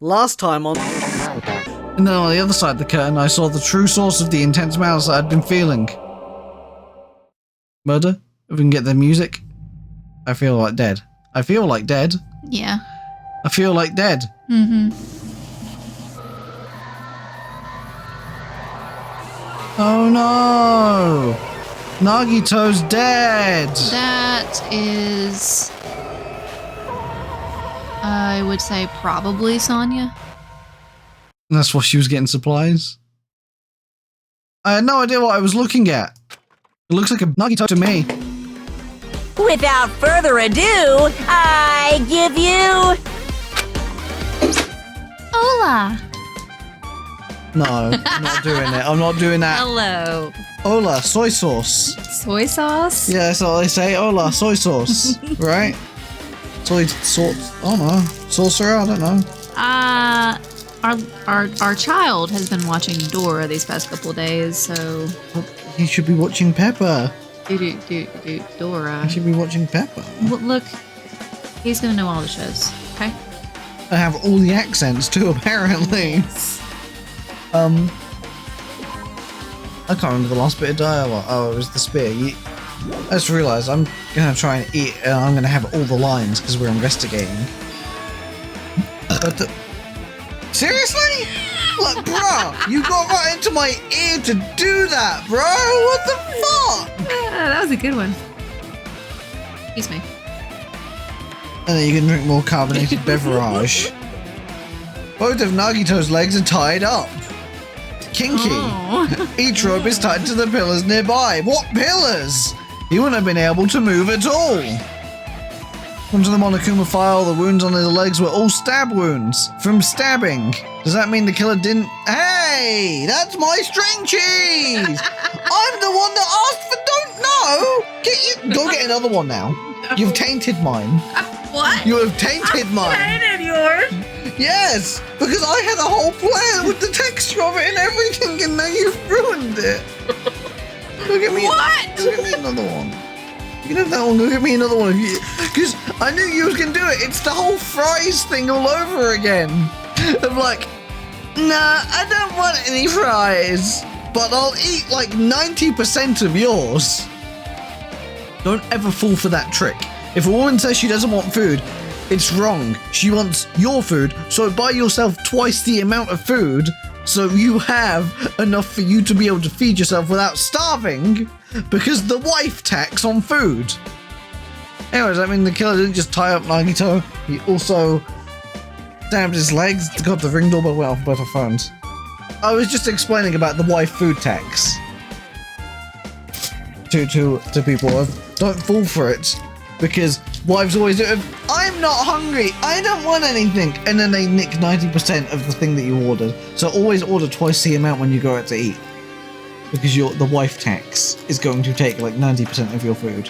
Last time on... And then on the other side of the curtain, I saw the true source of the intense malice I'd been feeling. Murder? If we can get the music. I feel like dead. I feel like dead. Yeah. I feel like dead. Mm-hmm. Oh no! Nagito's dead! That is... I would say probably Sonya. And that's why she was getting supplies? I had no idea what I was looking at. It looks like a Nagito to me. Without further ado, I give you... Hola! No, I'm not doing it. I'm not doing that. Hello. Hola, soy sauce. Soy sauce? Yeah, that's all they say. Hola, soy sauce. Right? Soy sauce. I don't know. Sorcerer? I don't know. Our child has been watching Dora these past couple of days, so... He should be watching Peppa. Dora. He should be watching Peppa. Well, look, he's gonna know all the shows, okay? I have all the accents too, apparently. I can't remember the last bit of dialogue. Oh, it was the spear. I just realised I'm gonna try and eat, and I'm gonna have all the lines because we're investigating. But seriously? Like, bruh, you got right into my ear to do that, bro. What the fuck? That was a good one. Excuse me. And then you can drink more carbonated beverage. Both of Nagito's legs are tied up. Kinky. Oh. Each rope is tied to the pillars nearby. What pillars? He wouldn't have been able to move at all. According to the Monokuma file, the wounds on his legs were all stab wounds from stabbing. Does that mean the killer didn't... Hey, that's my string cheese. I'm the one that asked for don't know. Go get another one now. No. You've tainted mine. What? You have tainted mine. Tainted yours? Yes, because I had a whole plan with the texture of it and everything, and now you've ruined it. Go get me. What? Go get me another one. You can have that one. Go get me another one. Because I knew you was gonna do it. It's the whole fries thing all over again. I'm like, nah, I don't want any fries, but I'll eat like 90% of yours. Don't ever fall for that trick. If a woman says she doesn't want food, it's wrong. She wants your food, so buy yourself twice the amount of food so you have enough for you to be able to feed yourself without starving, because the wife tax on food. Anyways, I mean, the killer didn't just tie up Nagito, he also stabbed his legs. God, the ring doorbell went off both our phones. I was just explaining about the wife food tax to people. Don't fall for it. Because wives always do it. I'm not hungry. I don't want anything. And then they nick 90% of the thing that you ordered. So always order twice the amount when you go out to eat. Because the wife tax is going to take like 90% of your food.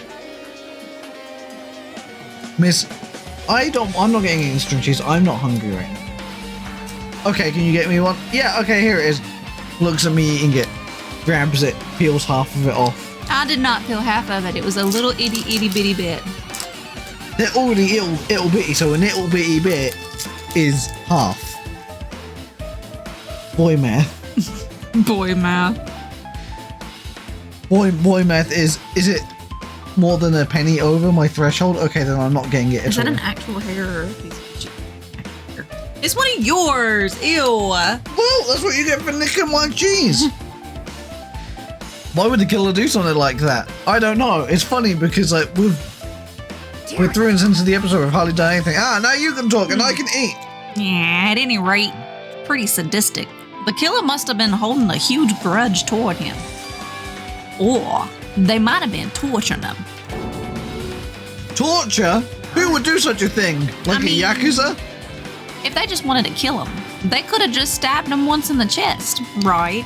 Miss, I'm not getting any string cheese. I'm not hungry right now. Okay, can you get me one? Yeah, okay, here it is. Looks at me eating it. Grabs it. Peels half of it off. I did not peel half of it. It was a little itty bitty bit. They're already ittle bitty, so an ittle bitty bit is half. Boy math. Boy math. Boy math is it more than a penny over my threshold? Okay, then I'm not getting it at all. Is that an actual hair or a piece of hair? It's one of yours. Ew. Well, that's what you get for nicking my cheese. Why would the killer do something like that? I don't know. It's funny because like we're through into the episode. We've hardly done anything. Now you can talk and I can eat. Yeah, at any rate, pretty sadistic. The killer must have been holding a huge grudge toward him. Or they might have been torturing him. Torture? Who would do such a thing? Like a Yakuza? If they just wanted to kill him, they could have just stabbed him once in the chest, right?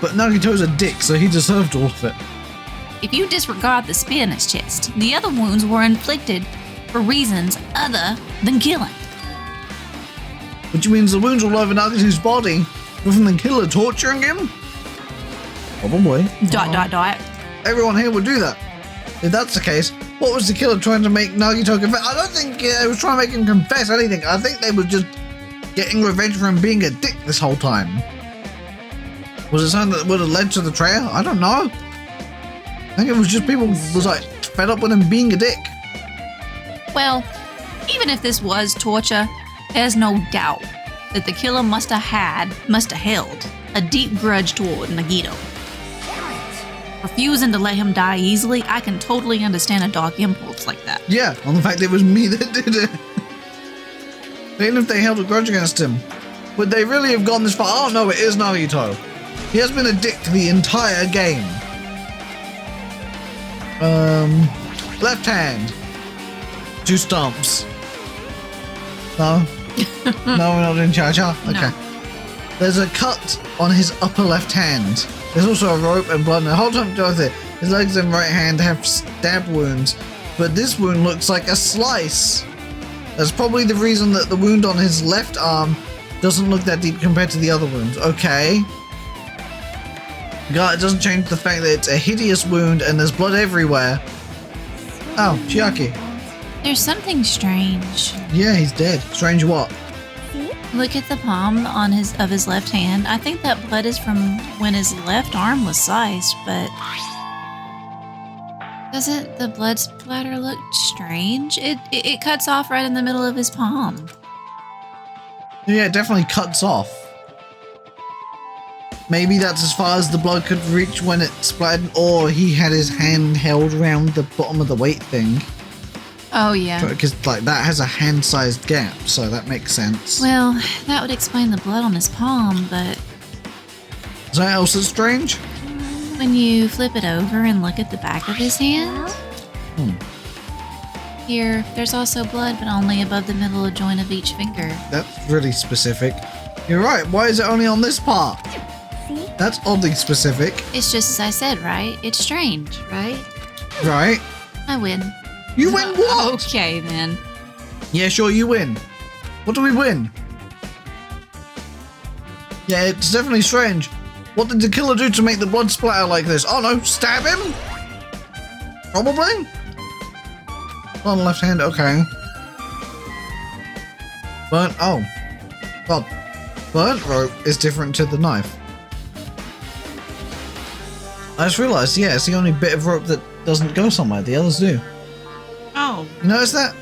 But Nagito's a dick, so he deserved all of it. If you disregard the spear in his chest, the other wounds were inflicted for reasons other than killing. Which means the wounds all over Nagito's body were from the killer torturing him? Probably. ... Everyone here would do that. If that's the case, what was the killer trying to make Nagito confess? I don't think they was trying to make him confess anything. I think they were just getting revenge for him being a dick this whole time? Was it something that would have led to the betrayal? I don't know. I think it was just people was like fed up with him being a dick. Well, even if this was torture, there's no doubt that the killer must have held a deep grudge toward Nagito. Refusing to let him die easily, I can totally understand a dark impulse like that. Yeah, on the fact it was me that did it. Even if they held a grudge against him. Would they really have gone this far? Oh no, it is Nagito. He has been a dick the entire game. Left hand. 2 stomps. No? No, we're not doing cha-cha? Okay. No. There's a cut on his upper left hand. There's also a rope and blood. And the whole time with it, his legs and right hand have stab wounds, but this wound looks like a slice. That's probably the reason that the wound on his left arm doesn't look that deep compared to the other wounds. Okay. God, it doesn't change the fact that it's a hideous wound and there's blood everywhere. Oh, Chiaki. There's something strange. Yeah, he's dead. Strange what? Look at the palm on his left hand. I think that blood is from when his left arm was sliced, but doesn't the blood splatter look strange? It cuts off right in the middle of his palm. Yeah, it definitely cuts off. Maybe that's as far as the blood could reach when it splattered, or he had his hand held around the bottom of the weight thing. Oh, yeah. Because, like, that has a hand-sized gap, so that makes sense. Well, that would explain the blood on his palm, but Is that else that's strange? when you flip it over and look at the back of his hand, here, there's also blood, but only above the middle joint of each finger. That's really specific. You're right, why is it only on this part? That's oddly specific. It's just as I said, right? It's strange, right? Right? I win. You win what? Okay, then. Yeah, sure, you win. What do we win? Yeah, it's definitely strange. What did the killer do to make the blood splatter like this? Oh no, stab him? Probably? On the left hand, okay. Burnt, oh. Well, burnt rope is different to the knife. I just realised, yeah, it's the only bit of rope that doesn't go somewhere. The others do. Oh. You notice that?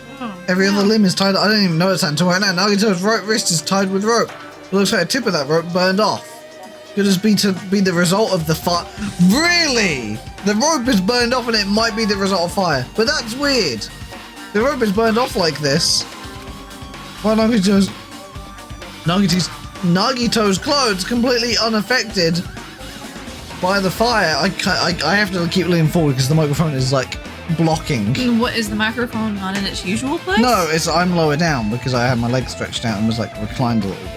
Every other limb is tied. I don't even notice that until right now. Nagito's right wrist is tied with rope. It looks like a tip of that rope burned off. Could just be the result of the fire. Really? The rope is burned off and it might be the result of fire. But that's weird. The rope is burned off like this. Why Nagito's clothes completely unaffected by the fire. I have to keep leaning forward because the microphone is like blocking. What, is the microphone not in its usual place? No, I'm lower down because I had my legs stretched out and was like reclined a little bit.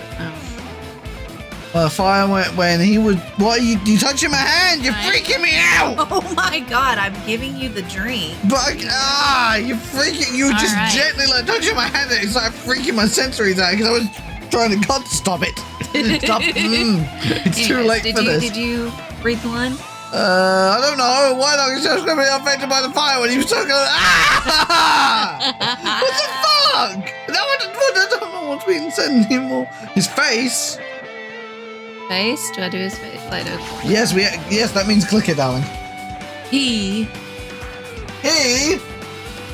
Fire went when he would. What are you touching my hand? You're freaking me out! Oh my god, I'm giving you the dream. But you're freaking. You were just gently like touching my hand. It's like freaking my sensories out because I was trying to. God, stop it! Stop. It's too late for this. Did you read the line? I don't know. Why not? He's just going to be affected by the fire when he was talking. What the fuck? No, I don't know what's being said anymore. His face. Face? Do I do his face? Like, Yes, that means click it, darling. He,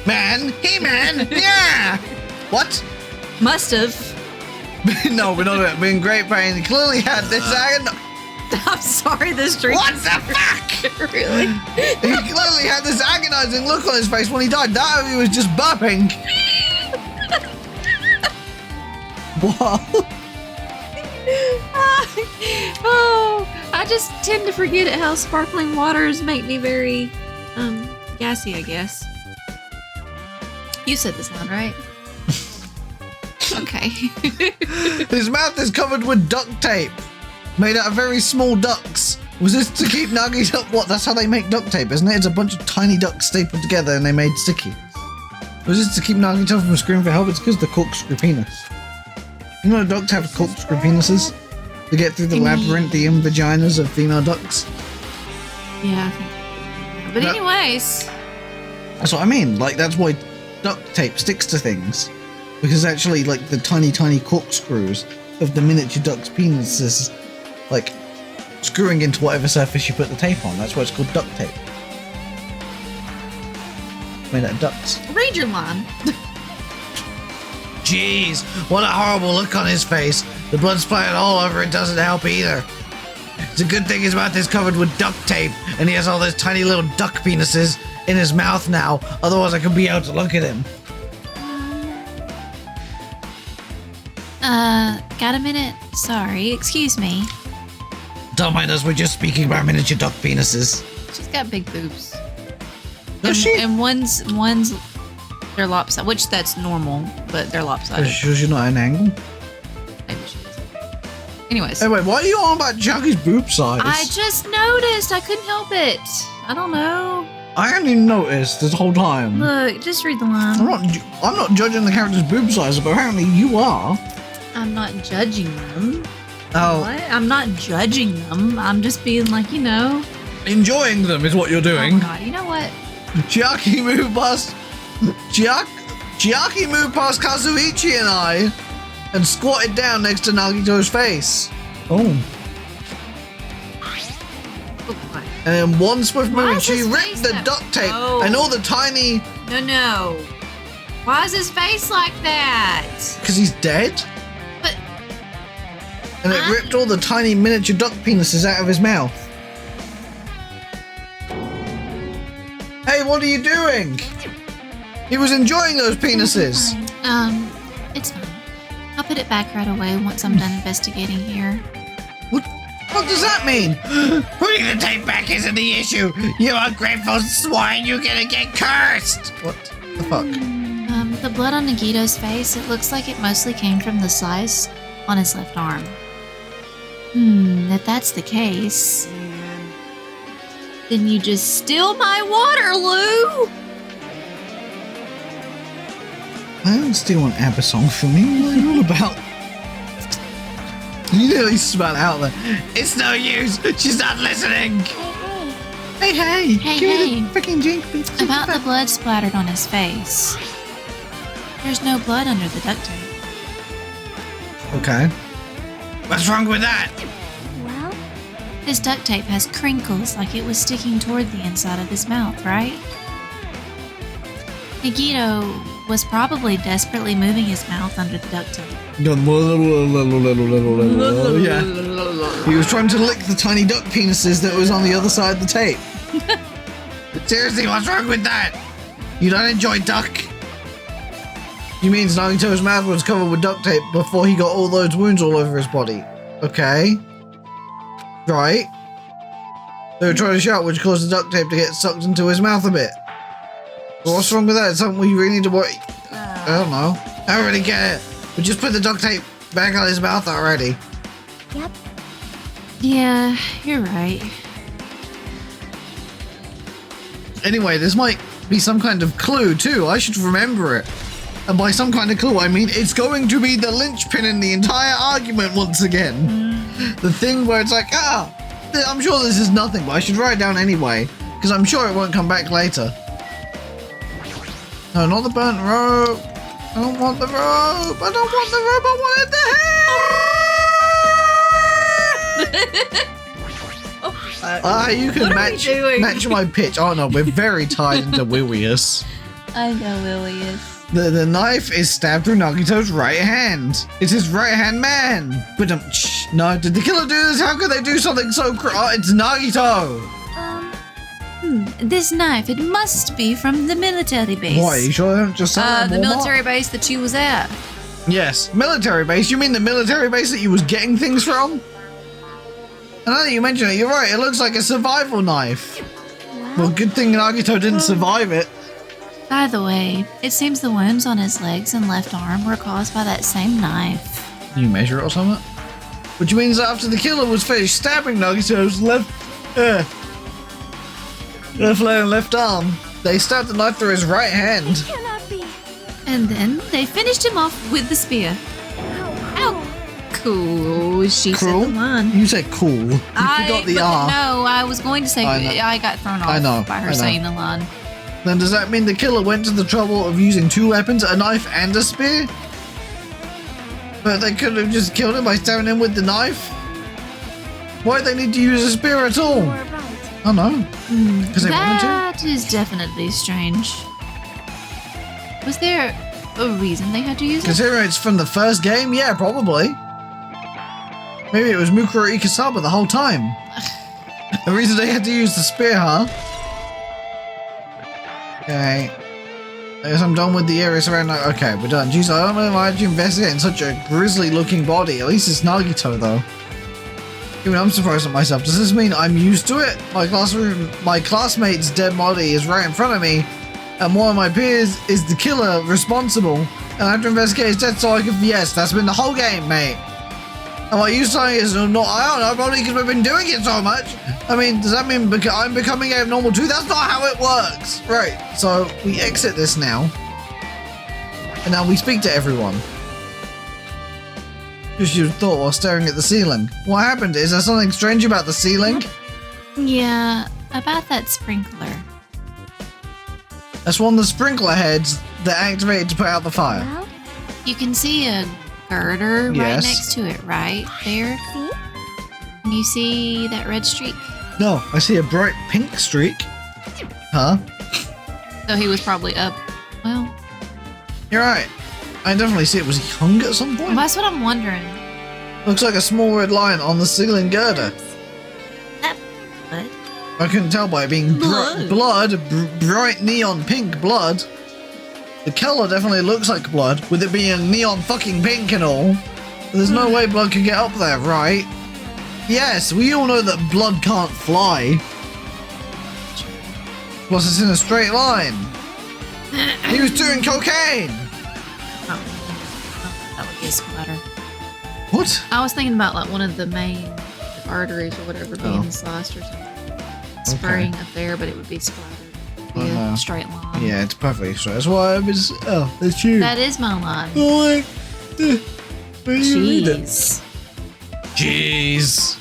man, yeah. What? must have. No, we're not doing it. We're in great pain. He clearly had this I'm sorry, this dream. What the fuck? Really? He clearly had this agonizing look on his face when he died. That he was just burping. What? Oh, I just tend to forget how sparkling waters make me very gassy, I guess. You said this line, right? Okay. His mouth is covered with duct tape, made out of very small ducks. Was this to keep Nagito? What? That's how they make duct tape, isn't it? It's a bunch of tiny ducks stapled together and they made sticky. Was this to keep Nagito from screaming for help? It's because the corkscrew penis. You know ducks have corkscrew penises to get through the labyrinthian vaginas of female ducks? Yeah, I think. But anyways. That's what I mean. Like, that's why duct tape sticks to things. Because actually, like, the tiny corkscrews of the miniature duck's penises, like, screwing into whatever surface you put the tape on. That's why it's called duct tape. Made out of ducks. Read your line. Jeez, what a horrible look on his face. The blood splattered all over it doesn't help either. It's a good thing his mouth is covered with duct tape, and he has all those tiny little duck penises in his mouth now. Otherwise, I could be able to look at him. Got a minute? Sorry, excuse me. Don't mind us, we're just speaking about miniature duck penises. She's got big boobs. Does she? And one's they're lopsided, which that's normal, but they're lopsided. Are you sure she's not at an angle? Maybe she is. Anyways. Hey, wait, why are you on about Chucky's boob size? I just noticed. I couldn't help it. I don't know. I hadn't even noticed this whole time. Look, just read the line. I'm not judging the character's boob size, but apparently you are. I'm not judging them. Oh. What? I'm not judging them. I'm just being like, Enjoying them is what you're doing. Oh God, you know what? Chiaki moved past Kazuichi and I and squatted down next to Nagito's face. Oh. And in one swift movement, she ripped the duct tape and all the tiny... No. Why is his face like that? Because he's dead? But... And it ripped all the tiny miniature duck penises out of his mouth. Hey, what are you doing? He was enjoying those penises. It's fine. I'll put it back right away once I'm done investigating here. What does that mean? Putting the tape back isn't the issue. You ungrateful swine, you're gonna get cursed. What the fuck? The blood on Nagito's face, it looks like it mostly came from the slice on his left arm. If that's the case, then you just steal my Waterloo! I don't steal an ABBA song from me. What are you all about? You nearly spat out there. It's no use. She's not listening. Hey. Give me the freaking jink. About the blood splattered on his face. There's no blood under the duct tape. Okay. What's wrong with that? Well, his duct tape has crinkles like it was sticking toward the inside of his mouth, right? Nagito was probably desperately moving his mouth under the duct tape. Yeah. He was trying to lick the tiny duck penises that was on the other side of the tape. Seriously, what's wrong with that? You don't enjoy duck? You mean Nagito's mouth was covered with duct tape before he got all those wounds all over his body? Okay. Right. They were trying to shout, which caused the duct tape to get sucked into his mouth a bit. What's wrong with that? It's something we really need to worry. I don't know. I don't really get it. We just put the duct tape back on his mouth already. Yep. Yeah, you're right. Anyway, this might be some kind of clue too. I should remember it. And by some kind of clue, I mean it's going to be the linchpin in the entire argument once again. The thing where it's like, I'm sure this is nothing, but I should write it down anyway, because I'm sure it won't come back later. No, not the burnt rope. I don't want the rope. I don't want the rope. I want the hair. You can match my pitch. Oh no, we're very tied into Willius. I know Willius. The knife is stabbed through Nagito's right hand. It's his right hand man. But no, did the killer do this? How could they do something so it's Nagito. This knife, it must be from the military base. Why? You sure they don't just sell the military base that you was at. Yes, military base. You mean the military base that you was getting things from? And now that you mention it, you're right. It looks like a survival knife. Well, good thing Nagito didn't survive it. By the way, it seems the wounds on his legs and left arm were caused by that same knife. Can you measure it or something? Which means that after the killer was finished stabbing Nagito's left leg and left arm, they stabbed the knife through his right hand. It cannot be. And then they finished him off with the spear. Ow! Cool. She said the line. You said cool. You forgot the R. No, I was going to say I got thrown off by her saying the line. Then does that mean the killer went to the trouble of using two weapons, a knife and a spear? But they could have just killed him by stabbing him with the knife. Why did they need to use a spear at all? You are right. I don't know. Because they wanted to? That is definitely strange. Was there a reason they had to use it? Considering it's from the first game? Yeah, probably. Maybe it was Mukuro Ikasaba the whole time. The reason they had to use the spear, huh? Okay. I guess I'm done with the areas around. Okay, we're done. Jeez, I don't know why you investigate in such a grisly looking body. At least it's Nagito, though. Even I'm surprised at myself. Does this mean I'm used to it? My classmate's dead body is right in front of me, and one of my peers is the killer responsible, and I have to investigate his death so I can. Yes, that's been the whole game, mate. Am I used to it? Not, I don't know, probably because we've been doing it so much. I mean, does that mean I'm becoming abnormal too? That's not how it works. Right, so we exit this now. And now we speak to everyone. Just your thought while staring at the ceiling. What happened? Is there something strange about the ceiling? Yeah, about that sprinkler. That's one of the sprinkler heads that activated to put out the fire. Well, You can see a girder right Yes. next to it, right there. see? Can you see that red streak? No, I see a bright pink streak. Huh? So he was probably up. Well, You're right. I definitely see it. Was he hung at some point? that's what I'm wondering. Looks like a small red line on the ceiling girder. But I couldn't tell by it being Blood. bright neon pink blood. The color definitely looks like blood, with it being neon fucking pink and all. But there's no way blood could get up there, right? Yes, we all know that blood can't fly. Plus, it's in a straight line. He was doing cocaine. that would be a splatter. What? I was thinking about like one of the main arteries or whatever being Oh. sliced or something. Spraying up there, but it would be splattered. It'd be Oh, no. a straight line. Yeah, it's perfectly straight. That's why I was. Oh, that's you. That is my line. Oh, where do you read it? Jeez. Jeez.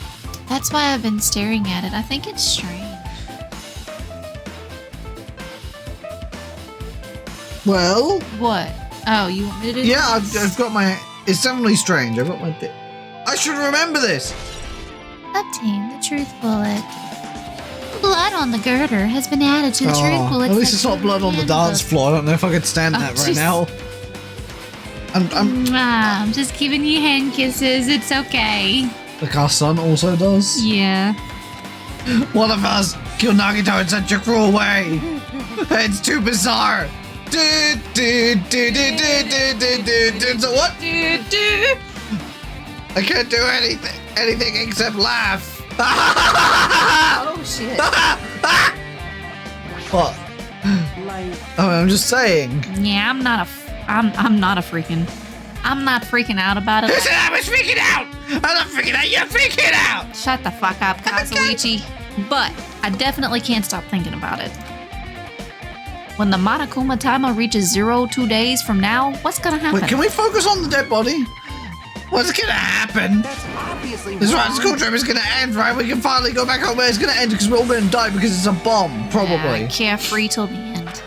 That's why I've been staring at it. I think it's strange. Well, What? Oh, you want me to do yeah, this? I've got my. It's definitely strange. I've got my. I should remember this. Obtain the truth bullet. Blood on the girder has been added to the truth bullet. at least it's not blood on the dance floor. I don't know if I could stand Oh, that right jeez. now. I'm just giving you hand kisses. It's okay. Like our son also does. Yeah. One of us killed Nagito in such a cruel way. It's too bizarre. So what? I can't do anything except laugh. Oh shit. What? I'm just saying. Yeah, I'm not freaking. I'm not freaking out about it. Who said I was freaking out? I'm not freaking out. You're freaking out. Shut the fuck up, Kazuichi. But I definitely can't stop thinking about it. When the Monokuma timer reaches 2 days from now, what's gonna happen? Wait, can we focus on the dead body? What's gonna happen? That's obviously This right, wrong. school trip is gonna end, right? We can finally go back home where it's gonna end because we're all gonna die because it's a bomb, probably. Yeah, carefree till the end. Does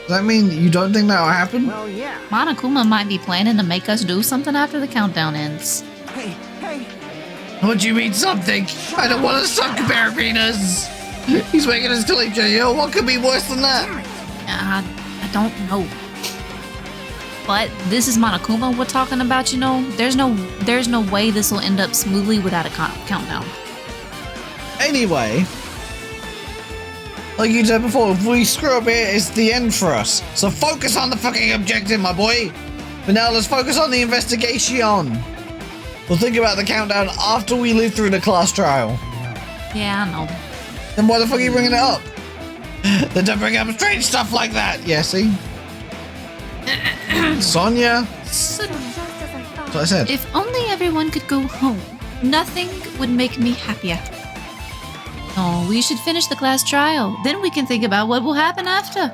that mean you don't think that'll happen? Well, yeah. Monokuma might be planning to make us do something after the countdown ends. Hey, hey. What do you mean something? I don't want to suck Barabinas. He's making us kill each other. What could be worse than that? I don't know. But this is Monokuma we're talking about, you know. There's no way this will end up smoothly without a countdown. Anyway, like you said before, if we screw up here, it's the end for us. So focus on the fucking objective, my boy. But now let's focus on the investigation. We'll think about the countdown after we live through the class trial. Yeah, I know. Then why the fuck are you bringing it up? Then don't bring up strange stuff like that. Yeah, see? Sonia? Just as I thought. That's what I said. If only everyone could go home. Nothing would make me happier. Oh, we should finish the class trial. Then we can think about what will happen after.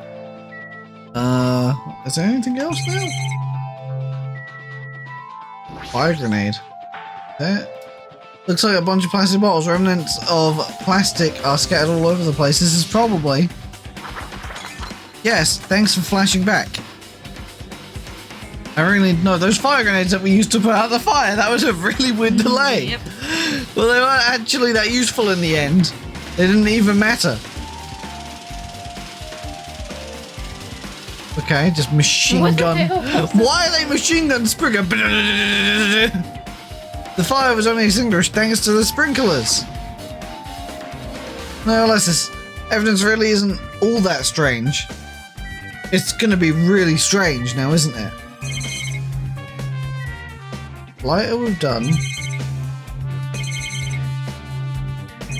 Is there anything else now? Fire grenade. That looks like a bunch of plastic bottles. Remnants of plastic are scattered all over the place. This is probably... Yes, thanks for flashing back. I really no, those fire grenades that we used to put out the fire, that was a really weird delay. Yep. Well, they weren't actually that useful in the end. They didn't even matter. Okay, just machine What the gun. hell? Why are they machine gun sprinkler? The fire was only extinguished thanks to the sprinklers. No, unless this evidence really isn't all that strange. It's gonna be really strange now, isn't it? Lighter we've done.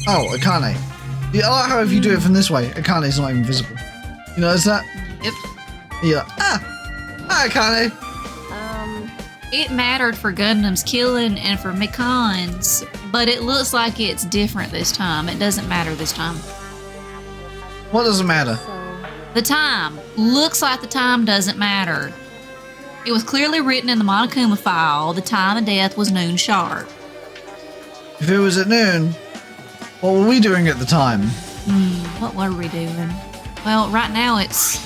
Oh, Akane. Yeah, I like how if you do it from this way, Akane's not even visible. You notice that? Yep. You're like, hi Akane. It mattered for Gundam's killing and for Mikan's, but it looks like it's different this time. It doesn't matter this time. What doesn't matter? The time. Looks like the time doesn't matter. It was clearly written in the Monokuma file. The time of death was noon sharp. If it was at noon, what were we doing at the time? What were we doing? Well, right now it's...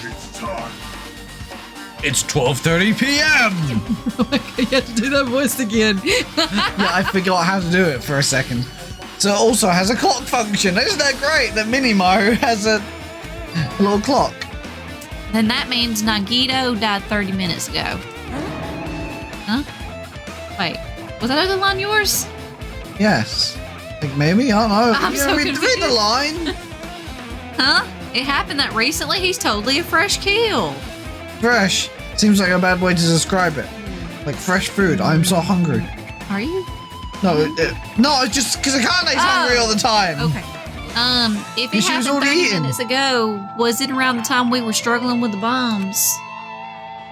It's 12:30 p.m. You have to do that voice again. Yeah, I forgot how to do it for a second. So it also has a clock function. Isn't that great that Minimo has a little clock? Then that means Nagito died 30 minutes ago. Huh? Wait, was that other line yours? Yes. I think maybe, I don't know. I'm You so read the confused. line. Huh? It happened that recently? He's totally a fresh kill. Fresh. Seems like a bad way to describe it. Like fresh food. I'm so hungry. Are you? No, no, it's just because Akane's hungry all the time. Okay. If Yeah, it she was happened already 30 eating. minutes ago, was it around the time we were struggling with the bombs?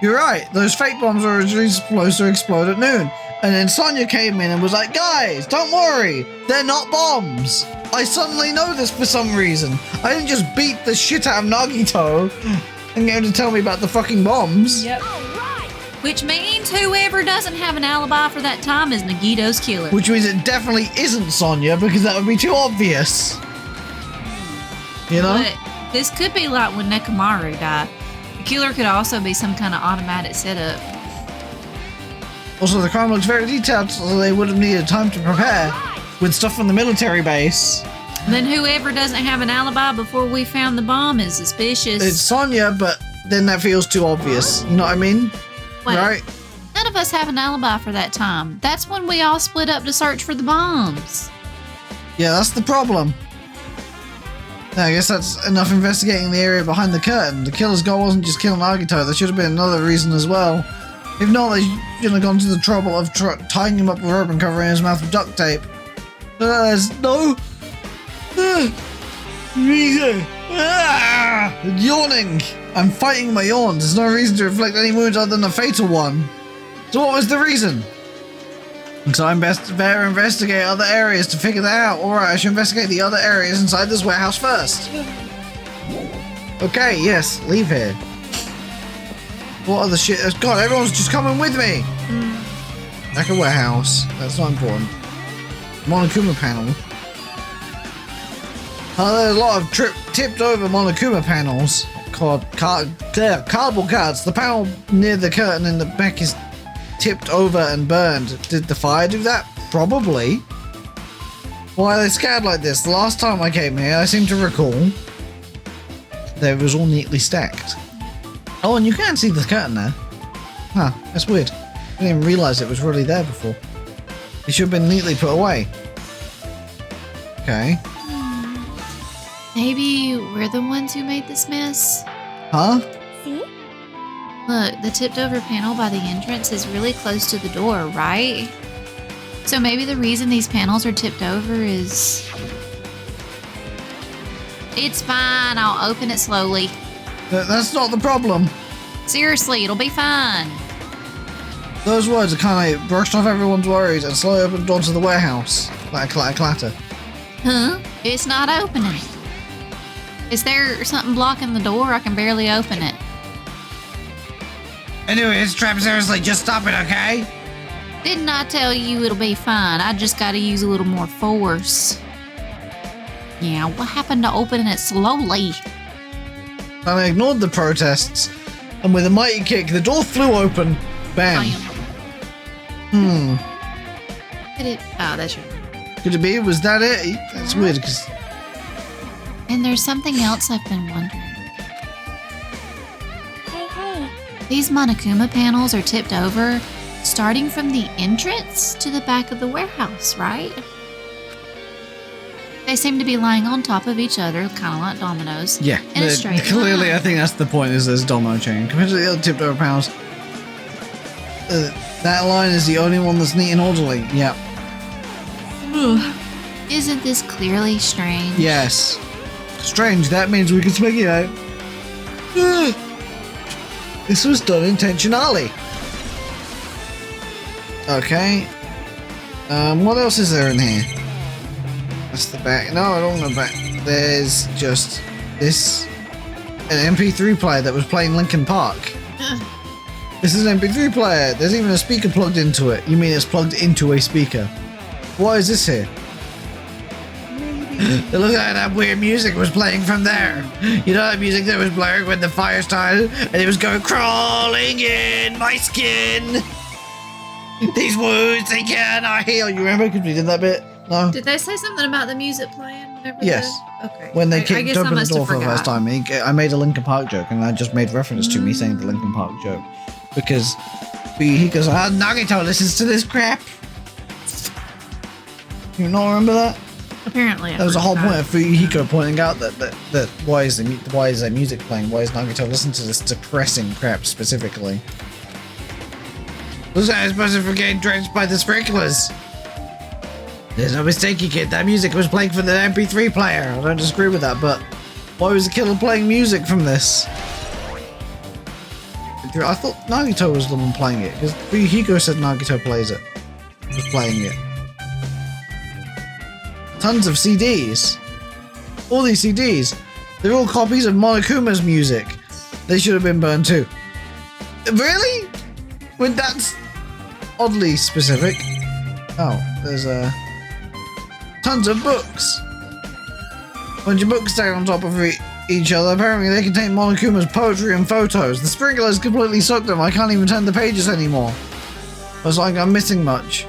You're right. Those fake bombs were originally supposed to explode at noon. And then Sonya came in and was like, guys, don't worry. They're not bombs. I suddenly know this for some reason. I didn't just beat the shit out of Nagito and get him to tell me about the fucking bombs. Yep. Which means whoever doesn't have an alibi for that time is Nagito's killer. Which means it definitely isn't Sonya because that would be too obvious. You know? But this could be like when Nekomaru died. The killer could also be some kind of automatic setup. Also, the crime looks very detailed, so they would have needed time to prepare with stuff from the military base. Then whoever doesn't have an alibi before we found the bomb is suspicious. It's Sonya, but then that feels too obvious. You know what I mean? Wait, Right? none of us have an alibi for that time. That's when we all split up to search for the bombs. Yeah, that's the problem. I guess that's enough investigating the area behind the curtain. The killer's goal wasn't just killing Nagito. There should have been another reason as well. If not, they shouldn't have gone to the trouble of tying him up with rope and covering his mouth with duct tape. There's no reason. Yawning. I'm fighting my yawns. There's no reason to reflect any wounds other than a fatal one. So what was the reason? So I'm better investigate other areas to figure that out. Alright, I should investigate the other areas inside this warehouse first. Okay, yes, leave here. What other shit? God, everyone's just coming with me. Like a warehouse. That's not important. Monokuma panel. There's a lot of tipped over Monokuma panels. Cardboard cards. The panel near the curtain in the back is tipped over and burned. Did the fire do that? Probably. Why are they scattered like this? The last time I came here, I seem to recall they was all neatly stacked. Oh, and you can see the curtain there. Huh, that's weird. I didn't even realise it was really there before. It should have been neatly put away. Okay. Maybe we're the ones who made this mess? Huh? See? Look, the tipped over panel by the entrance is really close to the door, right? So maybe the reason these panels are tipped over is... It's fine, I'll open it slowly. That's not the problem. Seriously, it'll be fine. Those words are kind of brushed off everyone's worries and slowly opened the door to the warehouse. Clatter, clatter, clatter. Huh? It's not opening. Is there something blocking the door? I can barely open it. Anyway, it's trapped seriously. Just stop it, okay? Didn't I tell you it'll be fine? I just gotta use a little more force. Yeah, what happened to opening it slowly? And I ignored the protests, and with a mighty kick, the door flew open. Ben. I am. Could it? Oh, that's your. Could it be? Was that it? That's weird because. And there's something else I've been wondering. Hey. These Monokuma panels are tipped over, starting from the entrance to the back of the warehouse, right? They seem to be lying on top of each other, kind of like dominoes. Yeah. In a straight Clearly, line. I think that's the point. Is there's domino chain compared to the other tipped over panels. That line is the only one that's neat and orderly. Yeah. Isn't this clearly strange? Yes. Strange. That means we can speculate. This was done intentionally. Okay. What else is there in here? That's the back. No, I don't want the back. There's just this. An MP3 player that was playing Linkin Park. This is an MP3 player. There's even a speaker plugged into it. You mean it's plugged into a speaker? Why is this here? Look at that weird music was playing from there. You know that music that was blaring when the fire started and it was going crawling in my skin. These wounds they cannot heal. You remember? Because we did that bit. No. Did they say something about the music playing? Whenever Yes. Okay. When they I kicked guess I open the must have door for the first forgot. time, I made a Linkin Park joke and I just made reference to me saying the Linkin Park joke because he goes, Nagito listens to this crap. You not remember that? Apparently, That was the whole point of Fuyuhiko pointing out that why is that music playing? Why is Nagito listening to this depressing crap specifically? Was I supposed to getting drenched by the sprinklers? There's no mistaking it. That music was playing from the MP3 player. I don't disagree with that, but why was the killer playing music from this? I thought Nagito was the one playing it because Fuyuhiko said Nagito plays it. Was playing it. Tons of CDs. All these CDs. They're all copies of Monokuma's music. They should have been burned too. Really? When that's oddly specific. Oh, there's tons of books. Bunch of books stacked on top of each other. Apparently they contain Monokuma's poetry and photos. The sprinklers completely sucked them. I can't even turn the pages anymore. It's like I'm missing much.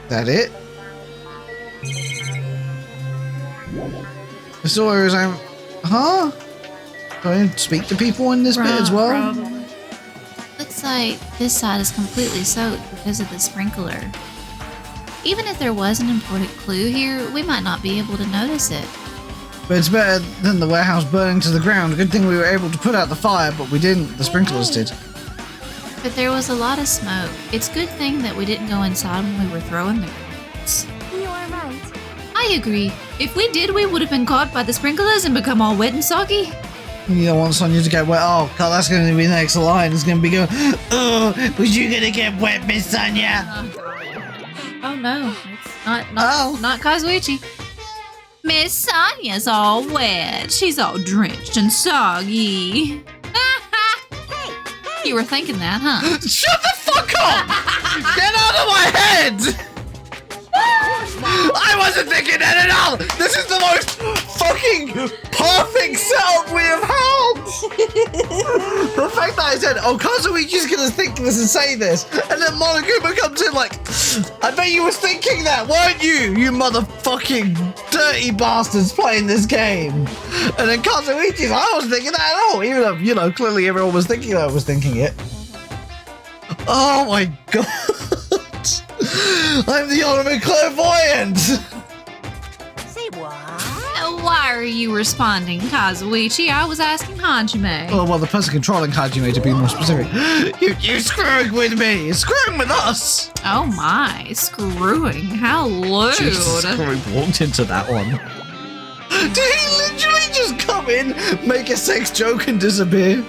That it? The story is huh? Do I speak to people in this bit as well? Probably. Looks like this side is completely soaked because of the sprinkler. Even if there was an important clue here, we might not be able to notice it. But it's better than the warehouse burning to the ground. Good thing we were able to put out the fire, but we didn't. The sprinklers did. But there was a lot of smoke. It's a good thing that we didn't go inside when we were throwing the grenades. You are right. I agree. If we did, we would have been caught by the sprinklers and become all wet and soggy. You don't want Sonya to get wet. Oh, God, that's going to be the next line. It's going to be going, oh, was you going to get wet, Miss Sonya? Oh no, it's not Kazuichi. Miss Sonya's all wet. She's all drenched and soggy. You were thinking that, huh? Shut the fuck up! Get out of my head! I wasn't thinking that at all! This is the most fucking perfect setup we have had! The fact that I said, oh, Kazuichi's gonna think this and say this, and then Monokuma comes in like, I bet you was thinking that, weren't you? You motherfucking dirty bastards playing this game. And then Kazuichi's, I wasn't thinking that at all, even though, you know, clearly everyone was thinking that I was thinking it. Oh my god. I'm the ultimate clairvoyant! Say what? Why are you responding, Kazuichi? I was asking Hajime. Oh, well, the person controlling Hajime, to be more specific. You're screwing with me! You're screwing with us! Oh my, screwing. How lewd. Jesus Christ, walked into that one. Did he literally just come in, make a sex joke, and disappear?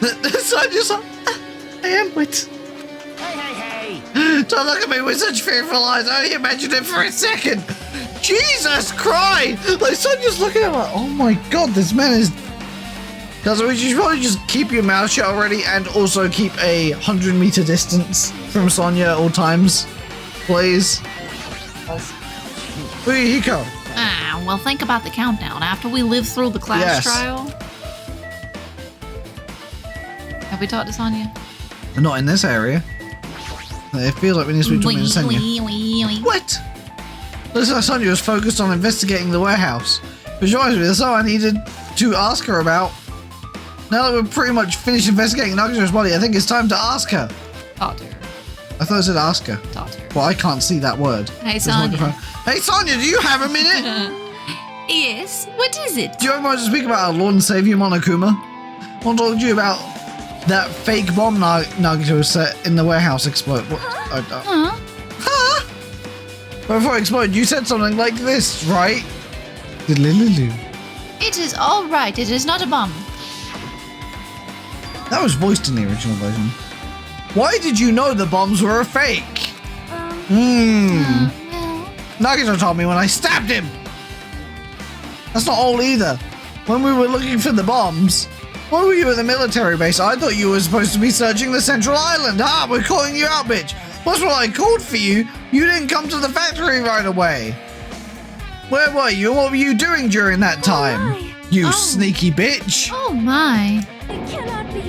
So I just like, I am wet. Hey. Don't look at me with such fearful eyes. I only imagined it for a second. Jesus Christ! Like, Sonya's looking at him like, oh my god, this man is... Kazuichi, you should probably just keep your mouth shut already and also keep a 100-meter distance from Sonya at all times. Please. Fuyuhiko. Ah, well, think about the countdown after we live through the class Yes. trial. Have we talked to Sonya? Not in this area. It feels like we need to speak to Sonya. What? Looks like Sonya was focused on investigating the warehouse. Which reminds me, that's all I needed to ask her about. Now that we're pretty much finished investigating Nagito's body, I think it's time to ask her. Talk to her. I thought it said ask her. Talk to her. Well, I can't see that word. Hey, There's Sonya. microphone. Hey, Sonya, do you have a minute? Yes? What is it? Do you ever want to speak about our Lord and Savior Monokuma? I want to talk to you about that fake bomb Nagito set in the warehouse explode. What? Huh? Huh? But before it exploded, you said something like this, right? Diddly-loo-loo. It is all right. It is not a bomb. That was voiced in the original version. Why did you know the bombs were a fake? Well, Nagito told me when I stabbed him. That's not all either. When we were looking for the bombs, why were you at the military base? I thought you were supposed to be searching the central island. Ah, we're calling you out, bitch. That's what I called for you. You didn't come to the factory right away. Where were you? What were you doing during that time? You sneaky bitch. oh my. It cannot be.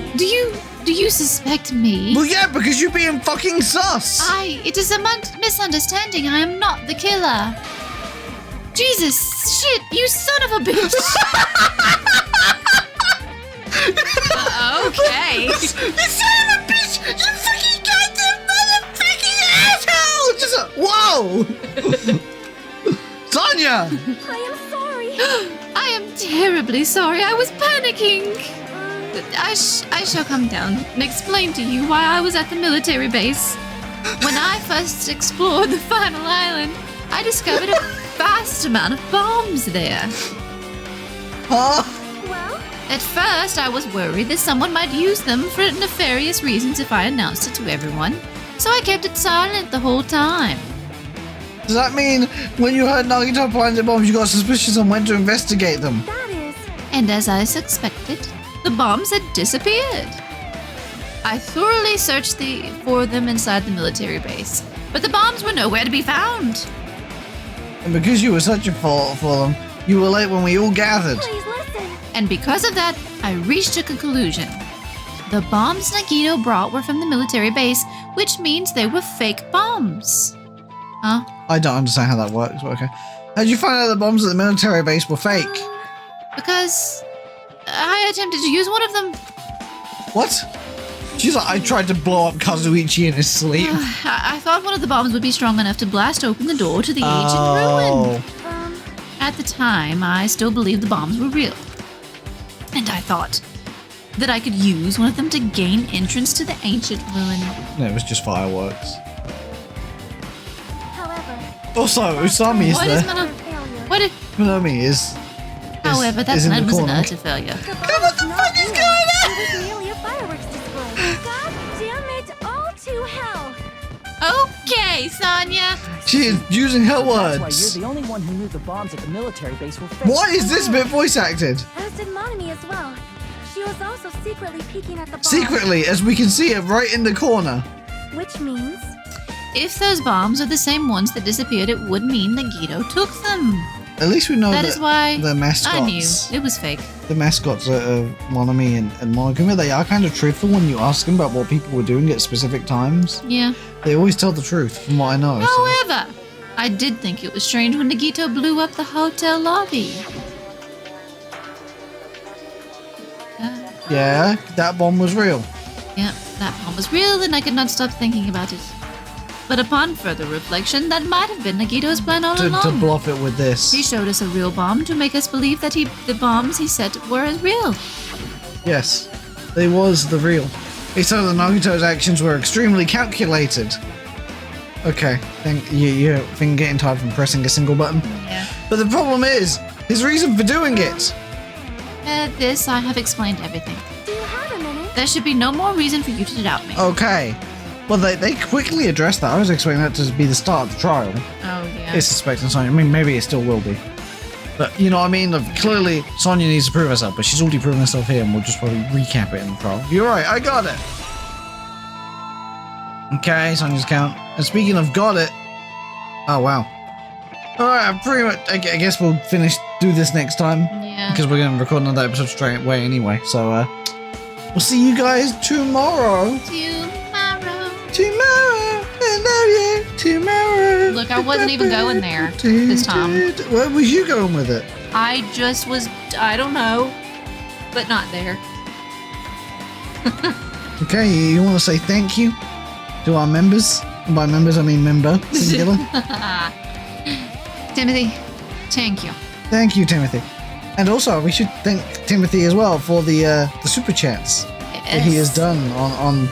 Do you suspect me? Well, yeah, because you're being fucking sus. It is a misunderstanding. I am not the killer. Jesus, shit, you son of a bitch. Okay. You son of a bitch! You fucking goddamn motherfucking asshole! Just whoa! Sonya! I am sorry. I am terribly sorry. I was panicking. I shall come down and explain to you why I was at the military base. When I first explored the final island, I discovered a vast amount of bombs there. Huh? Well, At first, I was worried that someone might use them for nefarious reasons if I announced it to everyone, so I kept it silent the whole time. Does that mean when you heard Nagito planted bombs, you got suspicious and went to investigate them? that is. And as I suspected, the bombs had disappeared. I thoroughly searched for them inside the military base, but the bombs were nowhere to be found. And because you were searching for them, you were late when we all gathered. Please listen. And because of that, I reached a conclusion. The bombs Nagito brought were from the military base, which means they were fake bombs. Huh? I don't understand how that works, but okay. How'd you find out the bombs at the military base were fake? Because I attempted to use one of them. What? She's like, I tried to blow up Kazuichi in his sleep. I thought one of the bombs would be strong enough to blast open the door to the ancient ruin. At the time, I still believed the bombs were real. And I thought that I could use one of them to gain entrance to the ancient ruin. No, it was just fireworks. However, Also, Usami is What there. is Mana? What if, Usami is however, that is in the was an corner. utter failure. What the fuck is going on? it was merely a fireworks display. God damn it all to hell. Okay, Sonya. She is using her That's why words. you're the only one who knew the bombs at the military base were fake. Why is this bit voice acted? As did Monami as well. She was also secretly peeking at the bomb. Secretly, as we can see it right in the corner. Which means If those bombs are the same ones that disappeared, it would mean Nagito took them. At least we know That is why the mascots. I knew it was fake. The mascots of Monami and Monokuma, they are kind of truthful when you ask them about what people were doing at specific times. Yeah. They always tell the truth, from what I know. So. However, I did think it was strange when Nagito blew up the hotel lobby. Yeah, that bomb was real. Yeah, that bomb was real and I could not stop thinking about it. But upon further reflection, that might have been Nagito's plan all To along. bluff it with this. He showed us a real bomb to make us believe that the bombs he set were real. Yes, they was the real. He said that Nagito's actions were extremely calculated. Okay, you're getting tired from pressing a single button. Yeah. But the problem is, his reason for doing it. This, I have explained everything. do you have a minute? There should be no more reason for you to doubt me. Okay. Well, they quickly addressed that. I was expecting that to be the start of the trial. Oh, yeah. It's suspecting Sonya. I mean, maybe it still will be. But, you know what I mean? Clearly, Sonya needs to prove herself, but she's already proven herself here, and we'll just probably recap it in the trial. You're right, I got it. Okay, Sonya's count. And speaking of got it... Oh, wow. Alright, I guess we'll do this next time. Yeah. Because we're going to record another episode straight away anyway. So, We'll see you guys tomorrow. Tomorrow. I love you. Tomorrow. Look, I wasn't even going there this time. Where was you going with it? I just was, I don't know, but not there. Okay, you want to say thank you to our members? And by members, I mean member, singular. Timothy, thank you. Thank you, Timothy. And also, we should thank Timothy as well for the super chats that he has done on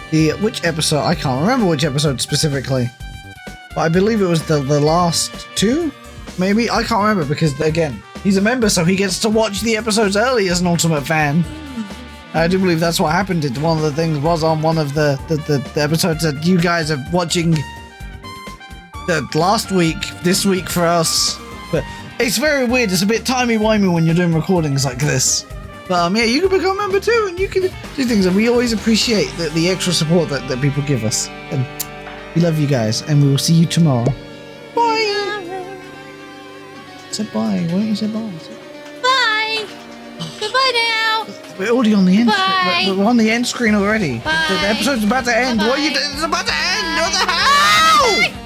the which episode? I can't remember which episode specifically, but I believe it was the last two, maybe. I can't remember because again, he's a member, so he gets to watch the episodes early as an ultimate fan. I do believe that's what happened. One of the things was on one of the episodes that you guys are watching the last week, this week for us. But it's very weird. It's a bit timey-wimey when you're doing recordings like this. But yeah, you can become a member too, and you can do things. And we always appreciate the extra support that people give us. And we love you guys, and we will see you tomorrow. Bye! Say bye. Why don't you say bye? Bye! Goodbye now! We're already on the end. Bye. We're on the end screen already. Bye. The episode's about to end. What are you doing? It's about to end. What the hell?